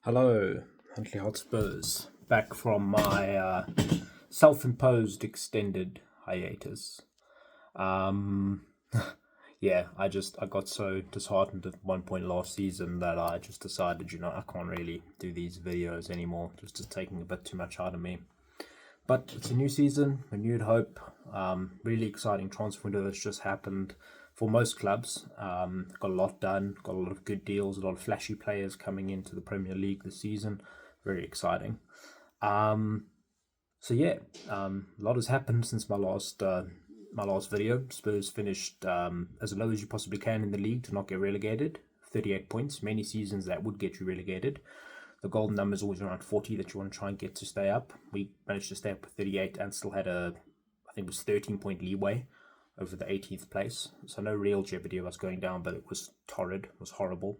Hello, Huntley Hotspurs. Back from my self-imposed extended hiatus. Um, yeah, I got so disheartened at one point last season that I just decided, I can't really do these videos anymore. Just taking a bit too much out of me. But it's a new season, renewed hope. Really exciting transfer window that's just happened for most clubs. Got a lot done, got a lot of good deals, a lot of flashy players coming into the Premier League this season. Very exciting. A lot has happened since my last video. Spurs finished as low as you possibly can in the league to not get relegated. 38 points. Many seasons that would get you relegated. The golden number is always around 40 that you want to try and get to stay up. We managed to stay up with 38 and still had I think it was 13-point leeway over the 18th place. So no real jeopardy of us going down, but it was torrid, it was horrible.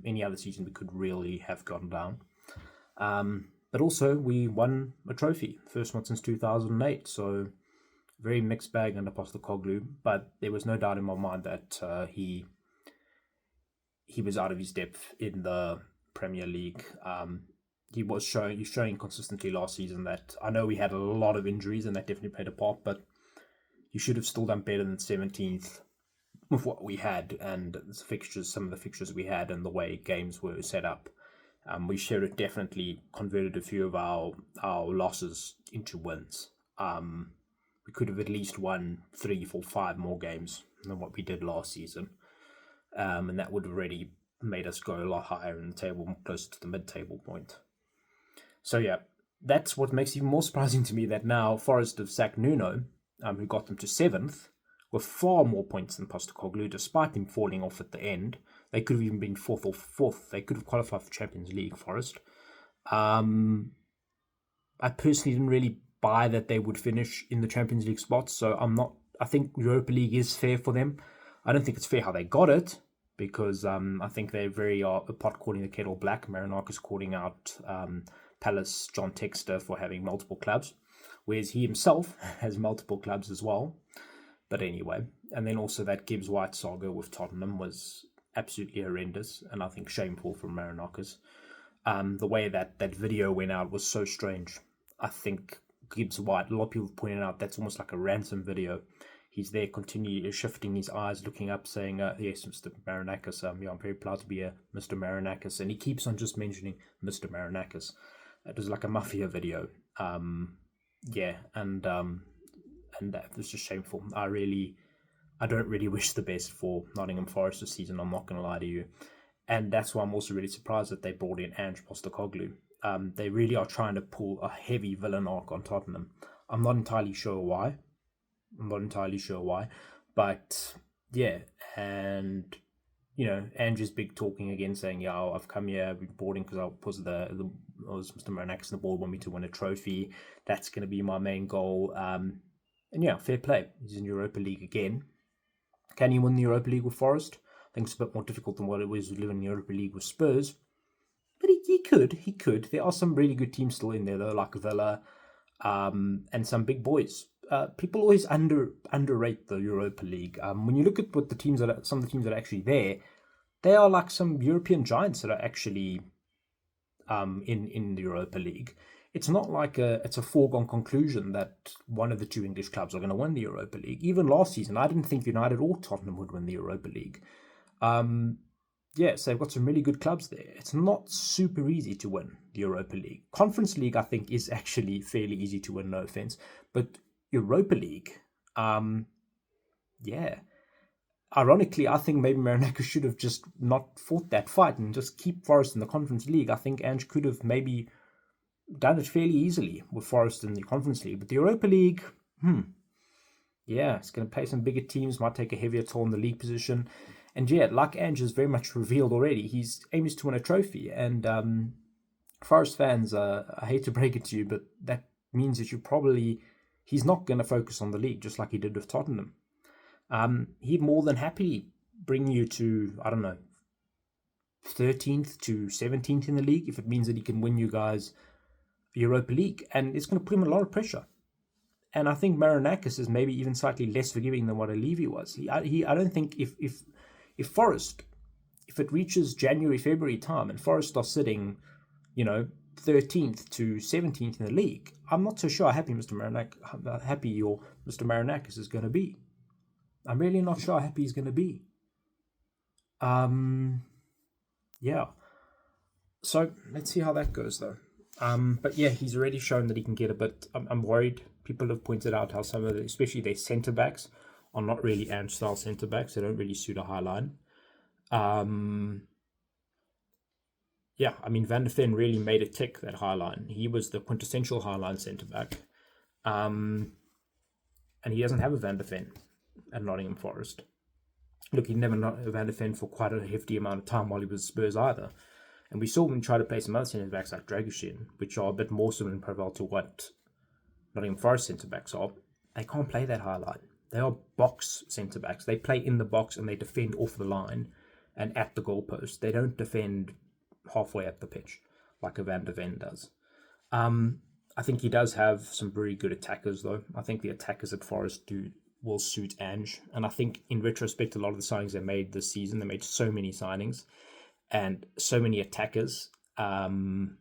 Any other season we could really have gone down. But also we won a trophy, first one since 2008. So very mixed bag under Postecoglou, but there was no doubt in my mind that he was out of his depth in the Premier League. He's showing consistently last season that I know we had a lot of injuries and that definitely played a part, but you should have still done better than 17th with what we had and some of the fixtures we had and the way games were set up. We should have definitely converted a few of our losses into wins. We could have at least won 3, 4, 5 more games than what we did last season. And that would have already made us go a lot higher in the table, closer to the mid-table point. So yeah, that's what makes it even more surprising to me that now Forest have sacked Nuno, who got them to 7th, with far more points than Postecoglou, despite him falling off at the end. They could have even been 4th or 4th. They could have qualified for Champions League, Forest. I personally didn't really buy that they would finish in the Champions League spots, so I think Europa League is fair for them. I don't think it's fair how they got it, because I think they're very pot calling the kettle black. Marinakis calling out Palace John Textor for having multiple clubs, whereas he himself has multiple clubs as well. But anyway, and then also that Gibbs White saga with Tottenham was absolutely horrendous, and I think shameful from Marinakis. The way that video went out was so strange. I think Gibbs White, a lot of people pointed out that's almost like a ransom video. He's there, continually shifting his eyes, looking up, saying, yes, Mr. Marinakis, I'm very proud to be a Mr. Marinakis. And he keeps on just mentioning Mr. Marinakis. It was like a mafia video. And that was just shameful. I don't really wish the best for Nottingham Forest this season, I'm not going to lie to you. And that's why I'm also really surprised that they brought in Ange Postecoglou. They really are trying to pull a heavy villain arc on Tottenham. I'm not entirely sure why, but yeah, and Andrew's big talking again, saying, "Yeah, I've come here, I've been boarding because I was Mr. Marinakis on the board, want me to win a trophy. That's going to be my main goal." And yeah, fair play. He's in Europa League again. Can he win the Europa League with Forest? I think it's a bit more difficult than what it was living in the Europa League with Spurs. But he could. There are some really good teams still in there, though, like Villa, and some big boys. People always underrate the Europa League. When you look at what some of the teams that are actually there, they are like some European giants that are actually in the Europa League. It's not like it's a foregone conclusion that one of the two English clubs are going to win the Europa League. Even last season, I didn't think United or Tottenham would win the Europa League. So they've got some really good clubs there. It's not super easy to win the Europa League. Conference League, I think, is actually fairly easy to win, no offense. But Europa League, ironically, I think maybe Marinakis should have just not fought that fight and just keep Forest in the Conference League. I think Ange could have maybe done it fairly easily with Forest in the Conference League. But the Europa League, it's going to play some bigger teams, might take a heavier toll in the league position. And yeah, like Ange has very much revealed already, his aim is to win a trophy. And Forest fans, I hate to break it to you, but that means that he's not going to focus on the league, just like he did with Tottenham. He'd more than happily bring you to, 13th to 17th in the league if it means that he can win you guys Europa League. And it's going to put him a lot of pressure. And I think Marinakis is maybe even slightly less forgiving than what Levy was. I don't think if Forest, if it reaches January, February time and Forest are sitting you know, 13th to 17th in the league. I'm not so sure how happy Mr. Marinakis is going to be. I'm really not sure how happy he's going to be. Yeah. So let's see how that goes, though. But yeah, he's already shown that he can get a bit. I'm worried. People have pointed out how some of the, especially their centre backs, are not really Ange style centre backs. They don't really suit a high line. Yeah, I mean, Van der Ven really made a tick, that high line. He was the quintessential high line centre back. And he doesn't have a Van der Ven at Nottingham Forest. Look, he never not a Van der Ven for quite a hefty amount of time while he was Spurs either. And we saw him try to play some other centre backs like Dragoshin, which are a bit more similar in profile to what Nottingham Forest centre backs are. They can't play that high line. They are box centre backs. They play in the box and they defend off the line and at the goalpost. They don't defend halfway up the pitch like a Van der Ven does. I think he does have some very good attackers, though. I think the attackers at Forest will suit Ange. And I think in retrospect, a lot of the signings they made this season, they made so many signings and so many attackers. I mean,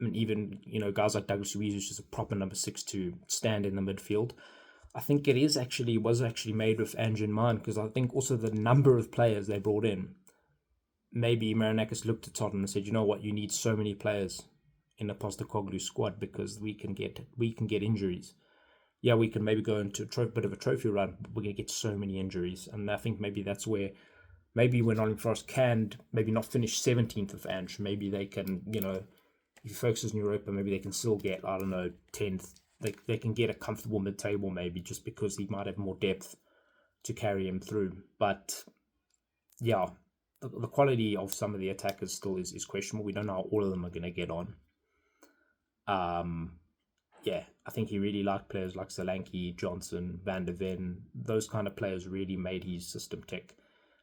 even, guys like Douglas Luiz, who's just a proper number 6 to stand in the midfield. I think was actually made with Ange in mind, because I think also the number of players they brought in, maybe Marinakis looked at Tottenham and said, you know what, you need so many players in the Postecoglou squad because we can get injuries. Yeah, we can maybe go into a bit of a trophy run, but we're going to get so many injuries. And I think maybe that's where, maybe when Nottingham Forest can maybe not finish 17th with Ange, maybe they can, if he focuses in Europa, maybe they can still get, 10th. They can get a comfortable mid-table maybe, just because he might have more depth to carry him through. But yeah, the quality of some of the attackers still is questionable. We don't know how all of them are going to get on. Yeah, I think he really liked players like Solanke, Johnson, Van der Ven. Those kind of players really made his system tick.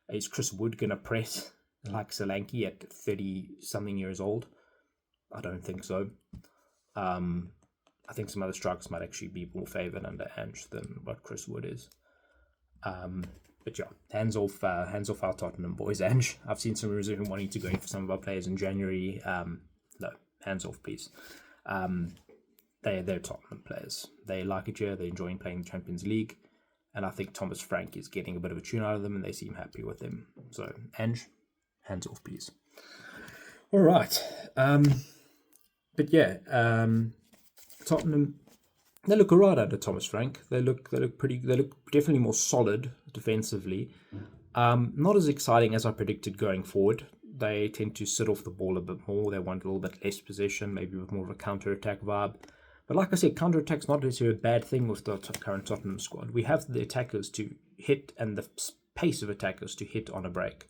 Is Chris Wood going to press like Solanke at 30-something years old? I don't think so. I think some other strikers might actually be more favoured under Ange than what Chris Wood is. But yeah, hands off our Tottenham boys, Ange. I've seen some rumors of him wanting to go in for some of our players in January. No, hands off, please. They're Tottenham players. They like it here. They're enjoying playing the Champions League. And I think Thomas Frank is getting a bit of a tune out of them, and they seem happy with him. So, Ange, hands off, please. All right. But yeah, Tottenham, they look alright under Thomas Frank. They look definitely more solid defensively. Not as exciting as I predicted going forward. They tend to sit off the ball a bit more. They want a little bit less possession, maybe with more of a counter-attack vibe. But like I said, counter-attack's not necessarily a bad thing with the current Tottenham squad. We have the attackers to hit and the pace of attackers to hit on a break.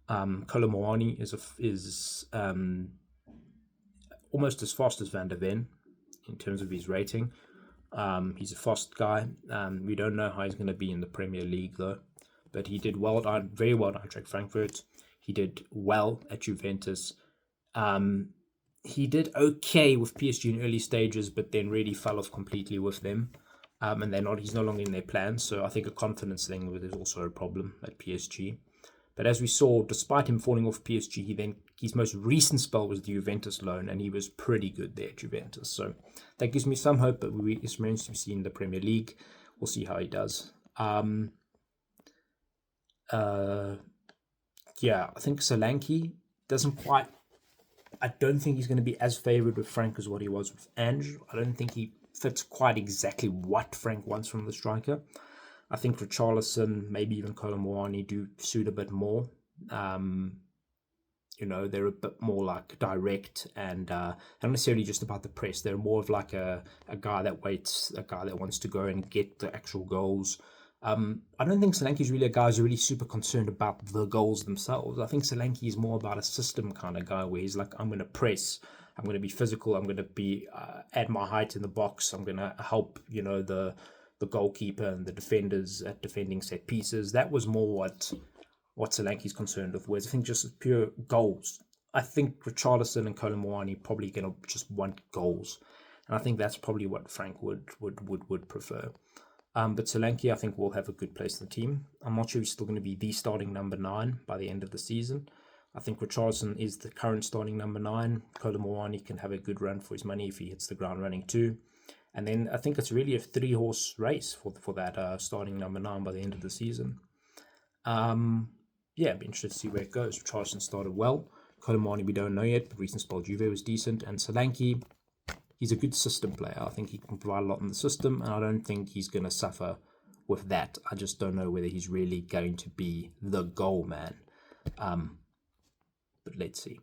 Kolo Muani is almost as fast as Van der Ven in terms of his rating. He's a fast guy. We don't know how he's going to be in the Premier League, though. But he did very well at Eintracht Frankfurt. He did well at Juventus. He did okay with PSG in early stages, but then really fell off completely with them. And he's no longer in their plans. So I think a confidence thing is also a problem at PSG. But as we saw, despite him falling off PSG, his most recent spell was the Juventus loan, and he was pretty good there at Juventus. So that gives me some hope, but it's remains to be seen in the Premier League. We'll see how he does. Yeah, I think Solanke doesn't quite... I don't think he's going to be as favoured with Frank as what he was with Ange. I don't think he fits quite exactly what Frank wants from the striker. I think Richarlison, maybe even Kolo Muani do suit a bit more. They're a bit more like direct and not necessarily just about the press. They're more of like a guy that waits, a guy that wants to go and get the actual goals. I don't think Solanke is really a guy who's really super concerned about the goals themselves. I think Solanke is more about a system kind of guy where he's like, I'm going to press, I'm going to be physical, I'm going to be at my height in the box, I'm going to help, the goalkeeper and the defenders at defending set pieces. That was more what Solanke's concerned with, whereas I think just pure goals. I think Richarlison and Kolo Muani probably going to just want goals. And I think that's probably what Frank would prefer. But Solanke, I think, will have a good place in the team. I'm not sure he's still going to be the starting number 9 by the end of the season. I think Richarlison is the current starting number 9. Kolo Muani can have a good run for his money if he hits the ground running too. And then I think it's really a 3-horse race for that starting number 9 by the end of the season. Yeah, I'd be interested to see where it goes. Richarlison started well. Kolo Muani we don't know yet, but recent spell Juve was decent. And Solanke, he's a good system player. I think he can provide a lot in the system, and I don't think he's going to suffer with that. I just don't know whether he's really going to be the goal man. But let's see.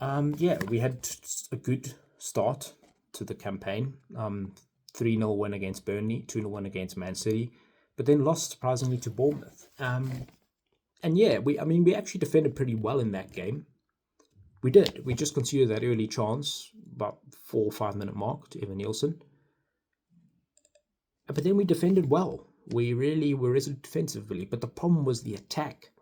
Yeah, we had a good start to the campaign. 3-0 win against Burnley, 2-0 win against Man City, but then lost surprisingly to Bournemouth. And yeah, we actually defended pretty well in that game. We did. We just conceded that early chance, about 4 or 5 minute mark to Evan Nielsen. But then we defended well. We really were resolute defensively, but the problem was the attack.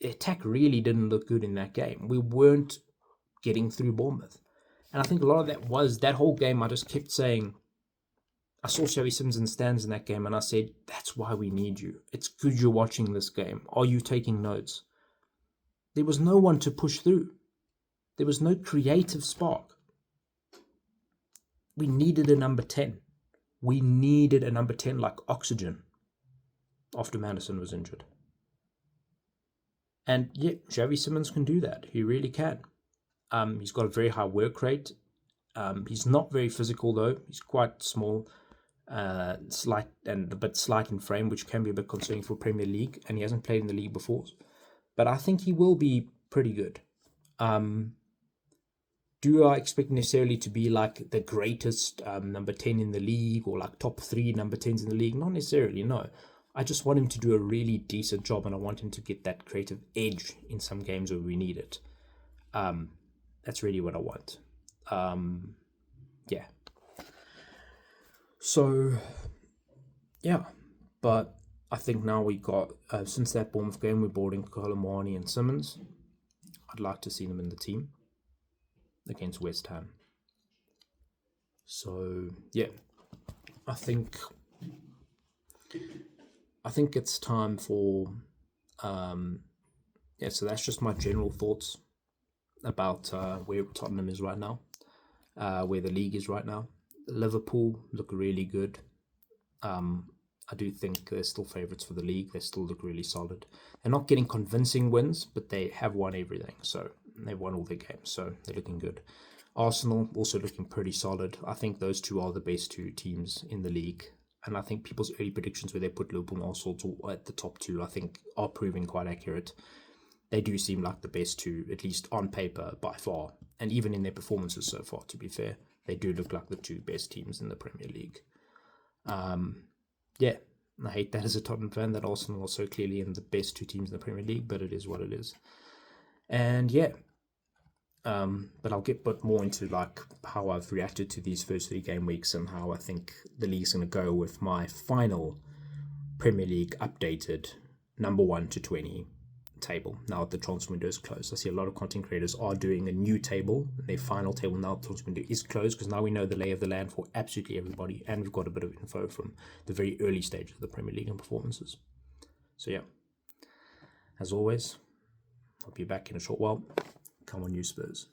The attack really didn't look good in that game. We weren't getting through Bournemouth. And I think a lot of that was, that whole game I just kept saying, I saw Xavi Simons in stands in that game and I said, that's why we need you. It's good you're watching this game. Are you taking notes? There was no one to push through. There was no creative spark. We needed a number 10. We needed a number 10 like oxygen after Maddison was injured. And yeah, Xavi Simons can do that. He really can. He's got a very high work rate. He's not very physical though. He's quite small, slight and a bit slight in frame, which can be a bit concerning for Premier League. And he hasn't played in the league before, but I think he will be pretty good. Do I expect necessarily to be like the greatest number 10 in the league or like top 3 number 10s in the league? Not necessarily, no. I just want him to do a really decent job, and I want him to get that creative edge in some games where we need it. That's really what I want. Yeah. So, yeah. But I think now we got, since that Bournemouth game, we brought in Kolo Muani and Simons. I'd like to see them in the team against West Ham. So, yeah. I think it's time for, so that's just my general thoughts about where Tottenham is right now, where the league is right now. Liverpool look really good. I do think they're still favourites for the league. They still look really solid. They're not getting convincing wins, but they have won everything. So they've won all their games, so they're looking good. Arsenal also looking pretty solid. I think those two are the best 2 teams in the league. And I think people's early predictions where they put Liverpool and Arsenal at the top 2, I think are proving quite accurate. They do seem like the best 2, at least on paper, by far. And even in their performances so far, to be fair, they do look like the 2 best teams in the Premier League. Yeah, I hate that as a Tottenham fan, that Arsenal are so clearly in the best 2 teams in the Premier League, but it is what it is. And yeah, but I'll get a bit more into like how I've reacted to these first 3 game weeks and how I think the league's going to go with my final Premier League updated number 1 to 20 table now that the transfer window is closed. I see a lot of content creators are doing a new table. Their final table now the transfer window is closed, because now we know the lay of the land for absolutely everybody, and we've got a bit of info from the very early stages of the Premier League and performances. So yeah, as always, I'll be back in a short while. Come on, you Spurs.